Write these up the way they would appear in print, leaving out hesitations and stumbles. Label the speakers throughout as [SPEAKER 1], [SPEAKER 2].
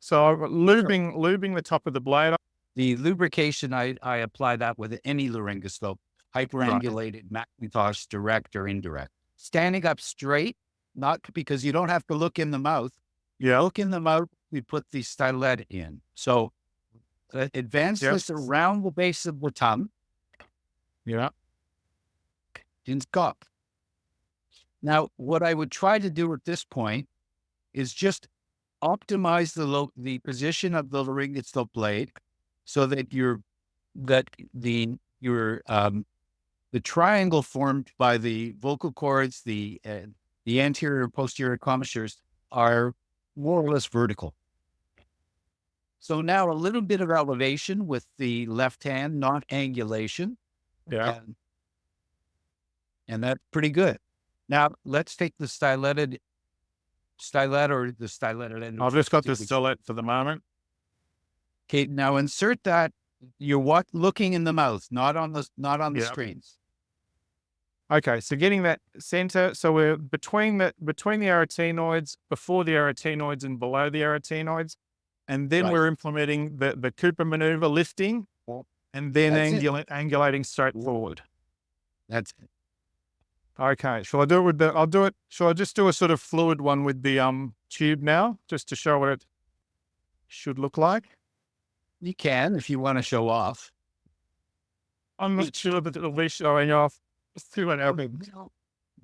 [SPEAKER 1] So
[SPEAKER 2] Sure.
[SPEAKER 1] lubing the top of the blade.
[SPEAKER 2] The lubrication, I apply that with any laryngoscope,
[SPEAKER 1] Right.
[SPEAKER 2] hyperangulated, Macintosh, direct or indirect. Standing up straight, not because you don't have to look in the mouth.
[SPEAKER 1] Yeah.
[SPEAKER 2] Look in the mouth, we put the stylet in. So advance
[SPEAKER 1] Yep.
[SPEAKER 2] this around the base of the tongue
[SPEAKER 1] Yeah.
[SPEAKER 2] in cup. Now, what I would try to do at this point is just optimize the position of the laryngoscope blade so that the triangle formed by the vocal cords, the anterior and posterior commissures are more or less vertical. So now a little bit of elevation with the left hand, not angulation,
[SPEAKER 1] Yeah.
[SPEAKER 2] and that's pretty good. Now let's take the stylet or the styleted end
[SPEAKER 1] I've
[SPEAKER 2] of
[SPEAKER 1] just got the
[SPEAKER 2] which.
[SPEAKER 1] stillet for the moment.
[SPEAKER 2] Okay, now insert that. You're looking in the mouth, not on the
[SPEAKER 1] Yeah.
[SPEAKER 2] screens.
[SPEAKER 1] Okay. So getting that center. So we're between the arytenoids, before the arytenoids and below the arytenoids. And then
[SPEAKER 2] Right.
[SPEAKER 1] we're implementing the Cooper maneuver, lifting
[SPEAKER 2] Well,
[SPEAKER 1] and then
[SPEAKER 2] that's it.
[SPEAKER 1] angulating straight forward.
[SPEAKER 2] That's it.
[SPEAKER 1] Okay. Shall I do it with the, I'll do it. Shall I just do a sort of fluid one with the tube now, just to show what it should look like?
[SPEAKER 2] You can if you want to show off.
[SPEAKER 1] I'm not sure that it'll be showing off. Let's see what happens.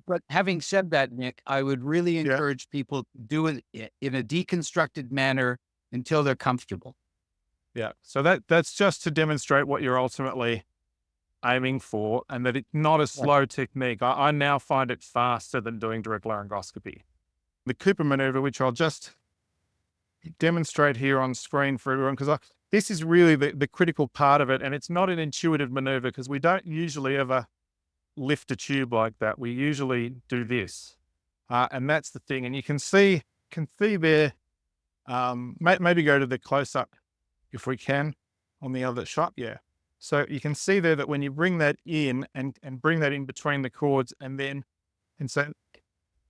[SPEAKER 2] But having said that, Nick, I would really
[SPEAKER 1] Yeah.
[SPEAKER 2] encourage people to do it in a deconstructed manner until they're comfortable.
[SPEAKER 1] Yeah. So that's just to demonstrate what you're ultimately aiming for, and that it's not a
[SPEAKER 2] Right.
[SPEAKER 1] slow technique. I now find it faster than doing direct laryngoscopy. The Cooper maneuver, which I'll just demonstrate here on screen for everyone, because this is really the critical part of it, and it's not an intuitive maneuver because we don't usually ever lift a tube like that. We usually do this, and that's the thing. And you can see there. Maybe go to the close up if we can on the other shot. Yeah. So you can see there that when you bring that in and bring that in between the chords, and so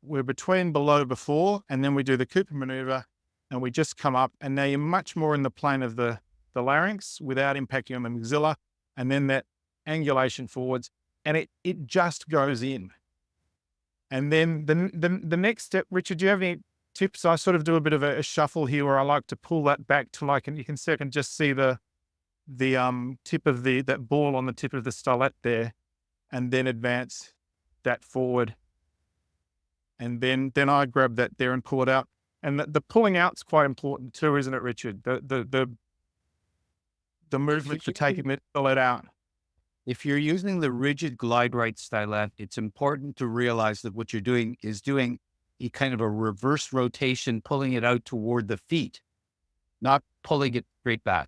[SPEAKER 1] we're between below before, and then we do the Cooper maneuver and we just come up, and now you're much more in the plane of the larynx without impacting on the maxilla, and then that angulation forwards, and it just goes in. And then the next step, Richard, do you have any tips? I sort of do a bit of a shuffle here where I like to pull that back to and you can see, I can just see the tip of that ball on the tip of the stylet there, and then advance that forward. And then I grab that there and pull it out. And the pulling out's quite important too, isn't it, Richard? The movement for taking the stylet out.
[SPEAKER 2] If you're using the rigid glide right stylet, it's important to realize that what you're doing is doing a kind of a reverse rotation, pulling it out toward the feet, not pulling it straight back.